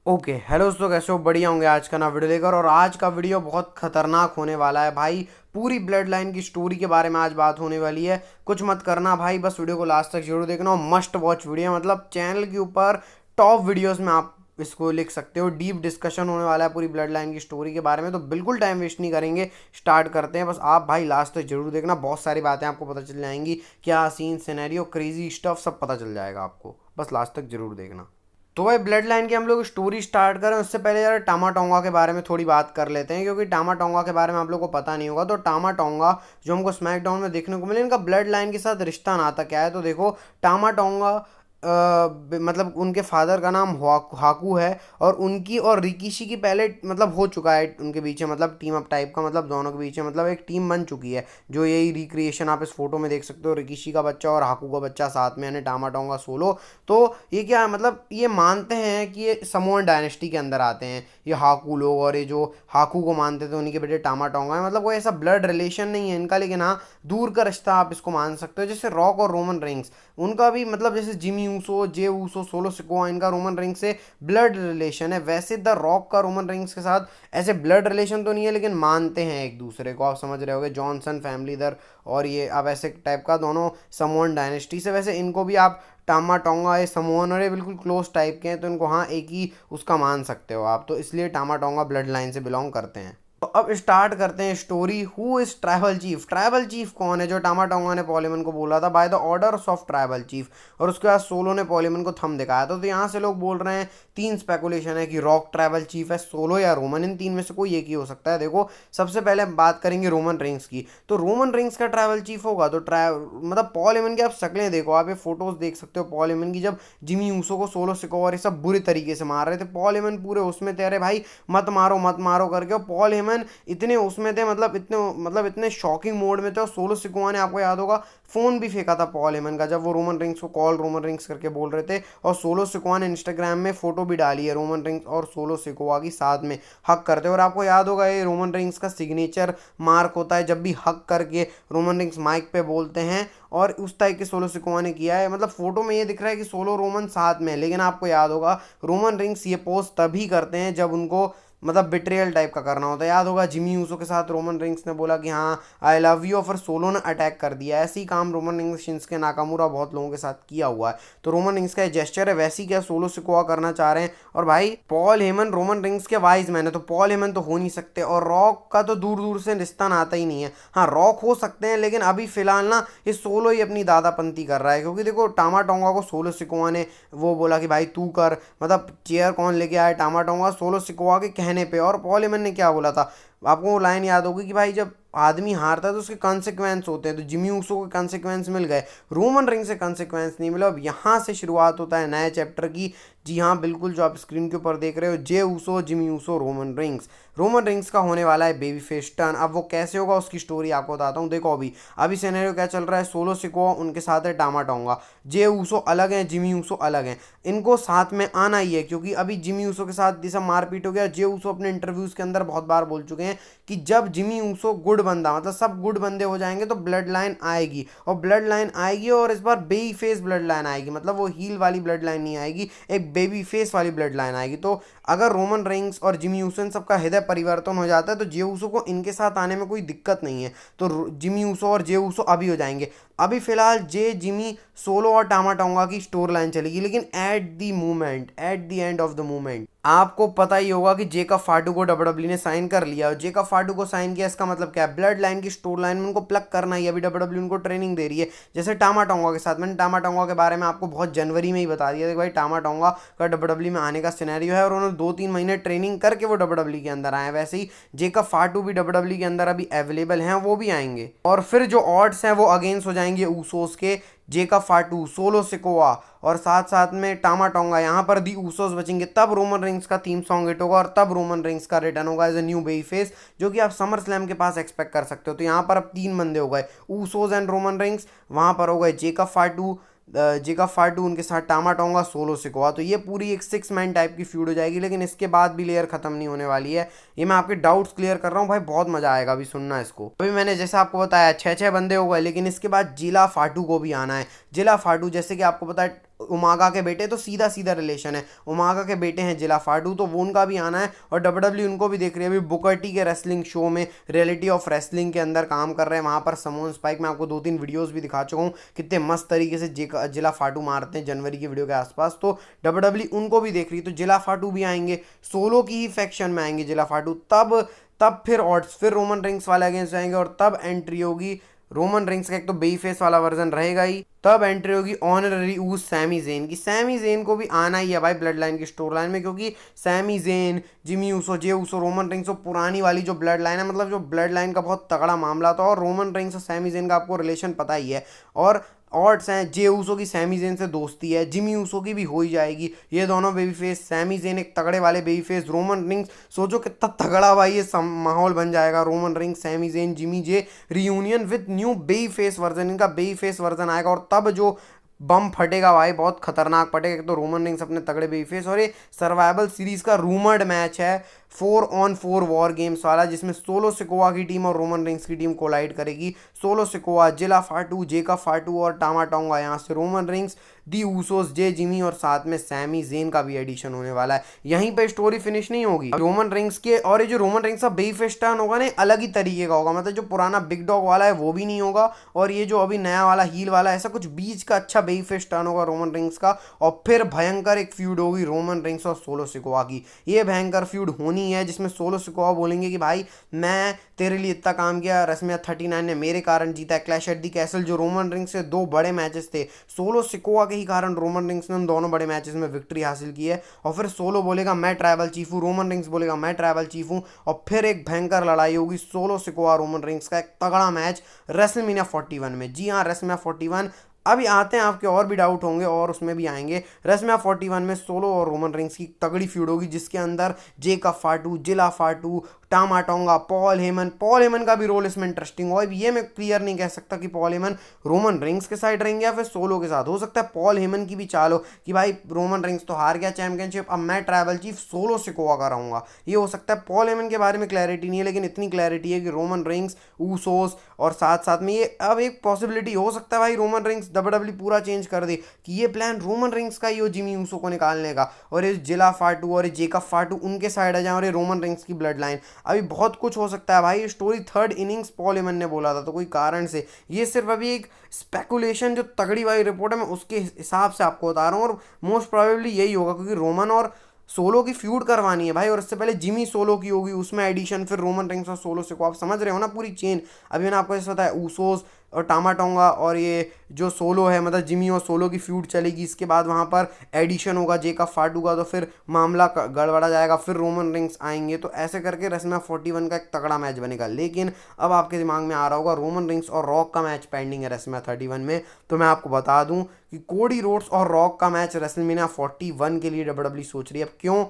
Okay hello दोस्तों, कैसे हो? बढ़िया होंगे। आज का ना वीडियो लेकर, और आज का वीडियो बहुत खतरनाक होने वाला है भाई। पूरी ब्लड लाइन की स्टोरी के बारे में आज बात होने वाली है। कुछ मत करना भाई, बस वीडियो को लास्ट तक जरूर देखना। और मस्ट वॉच वीडियो, मतलब चैनल के ऊपर टॉप वीडियोस में आप इसको लिख सकते हो। डीप डिस्कशन होने वाला है पूरी ब्लड लाइन की स्टोरी के बारे में, तो बिल्कुल टाइम वेस्ट नहीं करेंगे, स्टार्ट करते हैं। बस आप भाई लास्ट तक जरूर देखना, बहुत सारी बातें आपको पता चल जाएंगी। क्या सीन, सिनेरियो, क्रेजी स्टफ सब पता चल जाएगा आपको, बस लास्ट तक जरूर देखना। तो भाई ब्लड लाइन की हम लोग स्टोरी स्टार्ट करें उससे पहले यार टामा टोंगा के बारे में थोड़ी बात कर लेते हैं, क्योंकि टामा टोंगा के बारे में आप लोग को पता नहीं होगा। तो टामा टोंगा जो हमको स्मैकडाउन में देखने को मिले, इनका ब्लड लाइन के साथ रिश्ता नाता क्या है। तो देखो, टामा टोंगा मतलब उनके फादर का नाम हाकू है, और उनकी और रिकीशी की पहले मतलब हो चुका है उनके बीच में, मतलब टीम अप टाइप का, मतलब दोनों के बीच में मतलब एक टीम बन चुकी है। जो यही रिक्रिएशन आप इस फोटो में देख सकते हो, रिकीशी का बच्चा और हाकू का बच्चा साथ में, यानी टामा टोंगा सोलो। तो ये क्या है, मतलब ये मानते हैं कि ये समोअन डायनेस्टी के अंदर आते हैं ये हाकू लोग, और ये जो हाकू को मानते थे उन्हीं के बेटे टामा टोंगा है। मतलब कोई ऐसा ब्लड रिलेशन नहीं है इनका, लेकिन हाँ दूर का रिश्ता आप इसको मान सकते हो। जैसे रॉक और रोमन रेंस, उनका भी मतलब जैसे Jimmy Uso, Jey Uso, solo Sikoa, इनका रोमन रेंस से ब्लड रिलेशन है, वैसे द रॉक का रोमन रेंस के साथ ऐसे ब्लड रिलेशन तो नहीं है, लेकिन मानते हैं एक दूसरे को। आप समझ रहे होगे, जॉनसन फैमिली इधर, और ये अब ऐसे टाइप का दोनों समोअन डायनेस्टी से। वैसे इनको भी आप टामा टोंगा, ये समोअन और ये बिल्कुल क्लोज टाइप के हैं, तो इनको हाँ एक ही उसका मान सकते हो आप। तो इसलिए टामा टोंगा ब्लड लाइन से बिलोंग करते हैं। तो अब स्टार्ट करते हैं story. Who is tribal chief? Tribal chief कौन है? जो टामा टोंगा ने पॉलीमन को बोला था, by the orders of tribal chief, और उसके बाद सोलो ने पॉलीमन को थंब दिखाया था। तो यहाँ से लोग बोल रहे हैं, तीन स्पेकुलेशन है कि रॉक ट्राइबल चीफ है, सोलो या रोमन, इन तीन में से कोई एक ही हो सकता है। देखो, सबसे पहले हम बात करेंगे रोमन रिंग्स की। तो रोमन रिंग्स का ट्राइबल चीफ होगा तो मतलब पॉल एमन की आप शक्लें देखो, आप ये फोटोज देख सकते हो पॉल एमन की, जब जिमी ऊसो को, सोलो सिको और ये सब बुरी तरीके से मार रहे थे, पॉल एमन पूरे उसमें थे, अरे भाई मत मारो करके। और पॉल हेमन इतने उसमें थे, मतलब इतने शॉकिंग मोड में थे। और सोलो सिकोआ ने, आपको याद होगा, फोन भी फेंका था पॉल हेमन का, जब वो रोमन रिंग्स को कॉल रोमन रिंग्स करके बोल रहे थे। और सोलो सिकोआ ने इंस्टाग्राम में फोटो भी डाली है रोमन रिंग्स और सोलो सिकोआ की साथ में हक करते। और आपको याद होगा, ये रोमन रिंग्स का सिग्नेचर मार्क होता है, जब भी हक करके रोमन रिंग्स माइक पे बोलते हैं, और उस टाइप के सोलो सिकोआ ने किया है। मतलब फोटो में ये दिख रहा है कि सोलो रोमन साथ में है, लेकिन आपको याद होगा रोमन रिंग्स ये पोस्ट तभी करते हैं जब उनको मतलब बिट्रियल टाइप का करना होता है। याद होगा, जिमी यूसो के साथ रोमन रिंग्स ने बोला कि हाँ आई लव यू, और फिर सोलो ने अटैक कर दिया। ऐसे ही काम रोमन रिंग्स, शिंसके नाकामुरा, बहुत लोगों के साथ किया हुआ है। तो रोमन रिंग्स का जेस्चर है, वैसे क्या सोलो सिकोआ करना चाह रहे हैं। और भाई पॉल हेमन रोमन रिंग्स के वाइज मैन है, तो पॉल हेमन तो हो नहीं सकते, और रॉक का तो दूर दूर से रिश्ता नाता ही नहीं है। हाँ रॉक हो सकते हैं, लेकिन अभी फिलहाल ना ये सोलो ही अपनी दादापंती कर रहा है, क्योंकि देखो टामा टोंगा को सोलो सिकोआ ने वो बोला कि भाई तू कर, मतलब चेयर कौन लेके आया, टामा टोंगा, सोलो सिकोआ के कहने पे। और पॉल हेमन ने क्या बोला था, आपको वो लाइन याद होगी कि भाई जब आदमी हारता है तो उसके कॉन्सिक्वेंस होते हैं। तो जिमी ऊसो को कॉन्सिक्वेंस मिल गए, रोमन रिंग से कॉन्सिक्वेंस नहीं मिला। अब यहाँ से शुरुआत होता है नए चैप्टर की। जी हाँ बिल्कुल, जो आप स्क्रीन के ऊपर देख रहे हो, J Uso, Jimmy Uso, Roman Reigns. Roman Reigns का होने वाला है बेबी फेस टर्न। अब वो कैसे होगा उसकी स्टोरी आपको बताता हूँ। देखो अभी अभी सिनेरियो क्या चल रहा है, सोलो सिकोआ उनके साथ है, टामा टोंगा, जे ऊसो अलग हैं, जिमी ऊसो अलग हैं। इनको साथ में आना ही है, क्योंकि अभी जिमी ऊसो के साथ ये सब मारपीट हो गया। जे ऊसो अपने इंटरव्यूज के अंदर बहुत बार बोल चुके हैं कि जब जिमी ऊसो गुड बंदा, मतलब सब गुड बंदे हो जाएंगे, तो ब्लड लाइन आएगी, और ब्लड लाइन आएगी, और इस बार बेबी फेस ब्लड लाइन आएगी। मतलब वो हील वाली ब्लड लाइन नहीं आएगी, एक बेबी फेस वाली ब्लड लाइन आएगी। तो अगर रोमन रेंग्स और जिमी ऊसो इन सबका हृदय परिवर्तन हो जाता है, तो जे ऊसो को इनके साथ आने में कोई दिक्कत नहीं है। तो जिमी ऊसो और जे ऊसो अभी हो जाएंगे। अभी फिलहाल जे, जिमी, सोलो और टामा टोंगा की स्टोर लाइन चलेगी, लेकिन at the moment, at the end of the moment, आपको पता ही होगा कि जेकब फाटू को डब्ल्यूडब्ल्यू ने साइन कर लिया। और जेकब फाटू को साइन किया, इसका मतलब क्या है, ब्लड लाइन की स्टोर लाइन में उनको प्लग करना ही। अभी डब्ल्यूडब्ल्यू उनको ट्रेनिंग दे रही है, जैसे टामा टोंगा के साथ। मैंने टामा टोंगा के बारे में आपको बहुत जनवरी में ही बता दिया था कि भाई टामा टोंगा का डब्ल्यूडब्ल्यू में आने का सिनेरियो है, और उन्होंने 2-3 महीने ट्रेनिंग करके वो डब्ल्यूडब्ल्यू के अंदर आए। वैसे ही जेकब फाटू भी डब्ल्यूडब्ल्यू के अंदर अभी अवेलेबल हैं, वो भी आएंगे। और फिर जो ऑड्स हैं वो अगेंस्ट हो जाएंगे ऊसोस के, जेकब फाटू, सोलो सिकोआ, और साथ साथ में टामा टोंगा। यहाँ पर दी ऊसोस बचेंगे, तब रोमन रिंग्स का थीम सॉन्ग हिट होगा, और तब रोमन रिंग्स का रिटर्न होगा as a new baby face, जो कि आप समर स्लैम के पास एक्सपेक्ट कर सकते हो। तो यहाँ पर अब 3 बंदे हो गए, ऊसोस एंड रोमन रिंग्स, वहाँ पर हो गए जेकब फाटू उनके साथ टामा टोंगा, सोलो सिकोआ। तो ये पूरी एक 6 मैन टाइप की फ्यूड हो जाएगी, लेकिन इसके बाद भी लेयर खत्म नहीं होने वाली है। ये मैं आपके डाउट्स क्लियर कर रहा हूँ भाई, बहुत मजा आएगा अभी सुनना इसको। अभी मैंने जैसे आपको बताया 6-6 बंदे हो गए, लेकिन इसके बाद जिला फाटू को भी आना है। जिला फाटू, जैसे कि आपको पता है उमागा के बेटे, तो सीधा सीधा रिलेशन है। उमागा के बेटे हैं जिला फाडू, तो वो उनका भी आना है और डब्ल्यूडब्ल्यू उनको भी देख रही है। अभी बुकर टी के रेसलिंग शो में रियलिटी ऑफ रेसलिंग के अंदर काम कर रहे हैं, वहाँ पर समोन स्पाइक, मैं आपको 2-3 वीडियोस भी दिखा चुका हूँ कितने मस्त तरीके से जिला फाडू मारते हैं जनवरी की वीडियो के आसपास। तो डब्ल्यूडब्ल्यू उनको भी देख रही है, तो जिला फाडू भी आएंगे, सोलो की ही फैक्शन में आएंगे जिला फाडू। तब फिर ऑड्स फिर रोमन रिंग्स वाले अगेंस्ट जाएंगे और तब एंट्री होगी रोमन रिंग्स का, एक तो बेई फेस वाला वर्जन रहेगा ही, तब एंट्री होगी ऑनररी ऊज सैमी जेन की। सैमी जेन को भी आना ही है भाई ब्लड लाइन की स्टोर लाइन में, क्योंकि Sami Zayn, Jimmy Uso, Jey Uso, Roman rings, वो पुरानी वाली जो ब्लड लाइन है, मतलब जो ब्लड लाइन का बहुत तगड़ा मामला था। और रोमन रिंग्स और सैमी जेन का आपको रिलेशन पता ही है। और ऑड्स हैं जे ऊसो की सैमी जेन से दोस्ती है, जिमी ऊसो की भी हो ही जाएगी। ये दोनों बेबी फेस, सैमी जेन एक तगड़े वाले बेबी फेस, रोमन रिंग्स, सोचो कितना तगड़ा भाई ये माहौल बन जाएगा। Roman Reigns, Sami Zayn, Jimmy Jey reunion with new baby face version, इनका बेबी फेस वर्जन आएगा और तब जो बम फटेगा भाई, बहुत खतरनाक फटेगा। तो रोमन रिंग्स अपने तगड़े बेबी फेस, और ये सर्वाइवल सीरीज का रूमर्ड मैच है 4-on-4 वॉर गेम्स वाला, जिसमें सोलो सिकोआ की टीम और रोमन रिंग्स की टीम कोलाइड करेगी। सोलो सिकोआ, जिला फाटू, जेका फाटू और टामा टोंगा, यहाँ से रोमन रिंग्स, दी ऊसोस, जे जिमी और साथ में सैमी जेन का भी एडिशन होने वाला है। यहीं पे स्टोरी फिनिश नहीं होगी रोमन रिंग्स के, और ये जो रोमन रिंग्स का बेबी फेस टर्न होगा ना, अलग ही तरीके का होगा। मतलब जो पुराना बिग डॉग वाला है वो भी नहीं होगा, और ये जो अभी नया वाला हील वाला है, ऐसा कुछ बीच का अच्छा बेबी फेस टर्न होगा रोमन रिंग्स का। और फिर भयंकर एक फ्यूड होगी रोमन रिंग्स और सोलो सिकोआ की। ये भयंकर फ्यूड होनी है, जिसमें सोलो सिकोआ बोलेंगे कि भाई मैं तेरे लिए इतना काम किया, रेसलमेनिया 39 ने मेरे कारण जीता है। क्लैश एट दी कैसल, जो रोमन रिंग्स से 2 बड़े मैचेस थे, सोलो सिकोआ के ही कारण रोमन रिंग्स ने उन दोनों बड़े मैचेस में विक्ट्री हासिल की है। और फिर सोलो बोलेगा मैं ट्राइबल चीफ हूँ, रोमन रिंग्स बोलेगा मैं ट्राइबल चीफ हूँ, और फिर एक भयंकर लड़ाई होगी सोलो सिकोआ रोमन रिंग्स का, एक तगड़ा मैच रेसलमेनिया 41 में। जी हाँ, रेसलमेनिया 41। अभी आते हैं, आपके और भी डाउट होंगे और उसमें भी आएंगे। रेसलमेनिया 41 में सोलो और रोमन रिंग्स की तगड़ी फ्यूड होगी, जिसके अंदर जेका फाटू, जिला फाटू, टामा टोंगा, पॉल हेमन का भी रोल इसमें इंटरेस्टिंग होगा। ये मैं क्लियर नहीं कह सकता कि पॉल हेमन रोमन रिंग्स के साइड रहेंगे या फिर सोलो के साथ। हो सकता है पॉल हेमन की भी चाल हो कि भाई रोमन रिंग्स तो हार गया चैंपियनशिप, अब मैं ट्राइबल चीफ सोलो सिकोआ का रहूंगा। ये हो सकता है। पॉल हेमन के बारे में क्लैरिटी नहीं है, लेकिन इतनी क्लैरिटी है कि रोमन रिंग्स, ऊसोस, और साथ साथ में ये अब एक पॉसिबिलिटी हो सकता है भाई रोमन रिंग्स डब्ल्यूडब्ल्यू पूरा चेंज कर दे कि ये प्लान रोमन रिंग्स का ही हो जिमी ऊसो को निकालने का, और ये जिला फाटू और ये जेकब फाटू उनके साइड आ जाए, और ये रोमन रिंग्स की ब्लड लाइन। अभी बहुत कुछ हो सकता है भाई। ये story 3rd innings Paul Heyman ने बोला था, तो कोई कारण से ये सिर्फ अभी एक स्पेकुलेशन, जो तगड़ी वाली रिपोर्ट है मैं उसके हिसाब से आपको बता रहा हूँ, और मोस्ट प्रोबेबली यही होगा, क्योंकि रोमन और सोलो की फ्यूड करवानी है भाई, और इससे पहले जिमी सोलो की होगी, उसमें एडिशन, फिर रोमन रिंग्स और सोलो से को, आप समझ रहे हो ना पूरी चेन। अभी मैंने आपको जैसे बताया ऊसोस और टामा टोंगा और ये जो सोलो है, मतलब जिमी और सोलो की फ्यूड चलेगी। इसके बाद वहाँ पर एडिशन होगा जेका फाटू का, तो फिर मामला गड़बड़ा जाएगा, फिर रोमन रिंग्स आएंगे। तो ऐसे करके रेसलमेनिया 41 का एक तगड़ा मैच बनेगा। लेकिन अब आपके दिमाग में आ रहा होगा रोमन रिंग्स और रॉक का मैच पेंडिंग है रेसलमेनिया 31 में, तो मैं आपको बता दूं कि कोडी रोड्स और रॉक का मैच रेसलमेनिया 41 के लिए डब्ल्यूडब्ल्यू सोच रही है। अब क्यों?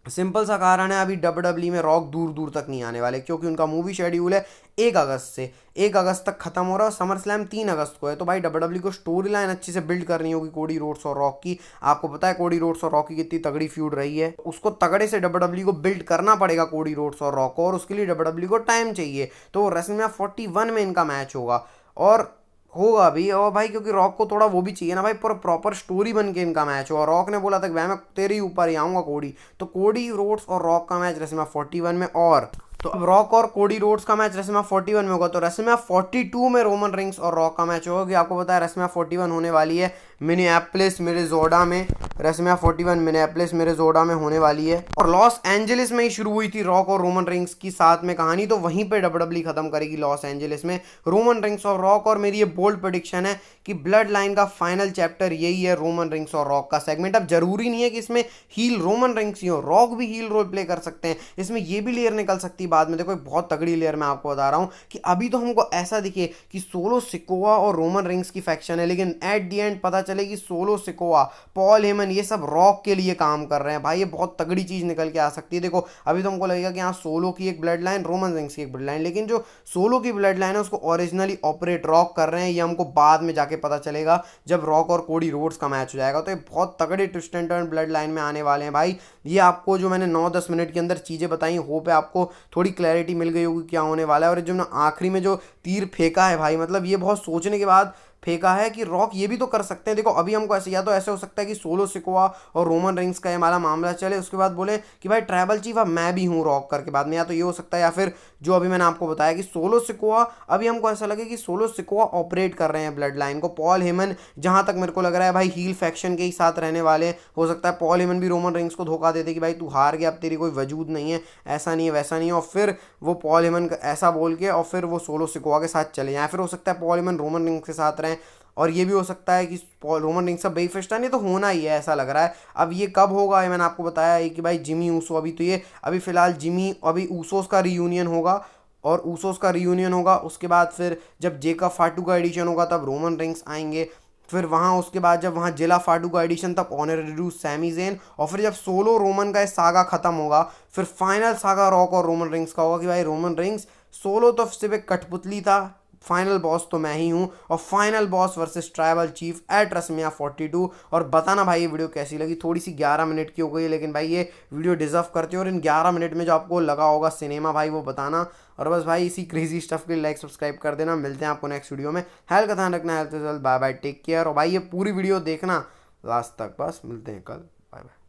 सिंपल सा कारण है, अभी डब्ल्यूडब्ल्यू में रॉक दूर दूर तक नहीं आने वाले, क्योंकि उनका मूवी शेड्यूल है 1 अगस्त से, 1 अगस्त तक खत्म हो रहा है, और समर स्लैम 3 अगस्त को है। तो भाई डब्ल्यूडब्ल्यू को स्टोरी लाइन अच्छे से बिल्ड करनी होगी कोडी रोड्स और रॉक की। आपको पता है कोडी रोड्स और रॉक की कितनी तगड़ी फ्यूड रही है, उसको तगड़े से डब्ल्यूडब्ल्यू को बिल्ड करना पड़ेगा कोडी रोड्स और रॉक को, और उसके लिए डब्ल्यूडब्ल्यू को टाइम चाहिए। तो रेसलमेनिया 41 में इनका मैच होगा, और होगा भी। और भाई क्योंकि रॉक को थोड़ा वो भी चाहिए ना भाई, पूरा प्रॉपर स्टोरी बन के इनका मैच हो। और रॉक ने बोला था कि भाई मैं तेरे ही ऊपर ही आऊँगा कोडी, तो कोडी रोड्स और रॉक का मैच रेसलमेनिया 41 में। और तो अब रॉक और कोडी रोड्स का मैच रेसलमेनिया 41 में होगा, तो रेसलमेनिया 42 में रोमन रिंग्स और रॉक का मैच होगा। आपको पता है रेसलमेनिया 41 होने वाली है मिनियापोलिस मिनेसोटा में, रेसलमेनिया 41 मिनियापोलिस मिनेसोटा में होने वाली है, और लॉस एंजलिस में ही शुरू हुई थी रॉक और रोमन रिंग्स की साथ में कहानी, तो वहीं पे डब्ल्यूडब्ल्यू खत्म करेगी लॉस एंजलिस में रोमन रिंग्स और रॉक। और मेरी ये बोल्ड प्रेडिक्शन है कि ब्लड लाइन का फाइनल चैप्टर यही है, रोमन रिंग्स और रॉक का सेगमेंट। अब जरूरी नहीं है कि इसमें हील रोमन रिंग्स ही हो, रॉक भी हील रोल प्ले कर सकते हैं, इसमें ये भी लेयर निकल सकती है बाद में। देखो एक बहुत तगड़ी लेयर मैं आपको बता रहा हूँ कि अभी तो हमको ऐसा दिखे कि सोलो सिकोआ और रोमन रिंग्स की फैक्शन है, लेकिन एट दी एंड पता चले कि सोलो सिकोआ, पॉल हेमन, ये सब रॉक के लिए काम कर रहे हैं। भाई ये बहुत तगड़ी चीज निकल के आ सकती है। देखो अभी तो हमको लगेगा कि हाँ सोलो की एक ब्लड लाइन, रोमन रिंग्स की एक ब्लड लाइन, लेकिन जो सोलो की ब्लड लाइन है उसको ओरिजिनली ऑपरेट रॉक कर रहे हैं, ये हमको बाद में जाके पता चलेगा जब रॉक और कोडी रोड्स का मैच हो जाएगा। तो ये बहुत तगड़े twist and turn blood line में आने वाले हैं भाई। ये आपको जो मैंने 9-10 मिनट के अंदर चीजें बताई, होप है आपको थोड़ी क्लैरिटी मिल गई होगी क्या होने वाला है। और जो ना आखिरी में जो तीर फेंका है भाई, मतलब ये बहुत सोचने के बाद फेंका है कि रॉक ये भी तो कर सकते हैं। देखो अभी हमको ऐसे, या तो ऐसे हो सकता है कि सोलो सिकोआ और रोमन रिंग्स का ये हमारा मामला चले, उसके बाद बोले कि भाई ट्राइबल चीफ अब मैं भी हूँ रॉक करके बाद में, या तो ये हो सकता है, या फिर जो अभी मैंने आपको बताया कि सोलो सिकोआ, अभी हमको ऐसा लगे कि सोलो सिकोआ ऑपरेट कर रहे हैं ब्लड लाइन को। पॉल हेमन जहां तक मेरे को लग रहा है भाई हील फैक्शन के ही साथ रहने वाले, हो सकता है पॉल हेमन भी रोमन रिंग्स को धोखा देते कि भाई तू हार गया, अब तेरी कोई वजूद नहीं है, ऐसा नहीं है वैसा नहीं है, और फिर वो पॉल हेमन ऐसा बोल के और फिर वो सोलो सिकोआ के साथ चले जाएं। फिर हो सकता है पॉल हेमन रोमन रिंग्स के साथ रहें, और ये भी हो सकता है कि रोमन रिंग्स का बेइफेस्टा नहीं तो होना ही है, ऐसा लग रहा है। अब ये कब होगा ये मैंने आपको बताया है कि भाई जिमी ऊसो, अभी तो ये अभी फिलहाल जिमी, अभी ऊसोस का रियूनियन होगा, और ऊसोस का रियूनियन होगा, उसके बाद फिर जब जेका फाटू का एडिशन होगा तब रोमन रिंग्स आएंगे, फिर वहाँ उसके बाद जब वहाँ जिला फाटू का एडिशन तब ऑनरेरी सैमी जेन, और फिर जब सोलो रोमन का सागा खत्म होगा फिर फाइनल सागा रॉक और रोमन रिंग्स का होगा कि भाई रोमन रिंग्स सोलो तो सिर्फ एक कठपुतली था, फाइनल बॉस तो मैं ही हूँ, और final boss versus tribal chief at WrestleMania 42। और बताना भाई ये वीडियो कैसी लगी, थोड़ी सी 11 मिनट की हो गई लेकिन भाई ये वीडियो डिजर्व करती है, और इन 11 मिनट में जो आपको लगा होगा सिनेमा भाई वो बताना। और बस भाई इसी क्रेजी स्टफ के लिए लाइक सब्सक्राइब कर देना। मिलते हैं आपको नेक्स्ट वीडियो में, हेल्थ का ध्यान रखना, health bye bye, take care. और भाई ये पूरी वीडियो देखना लास्ट तक, बस मिलते हैं कल, बाय बाय।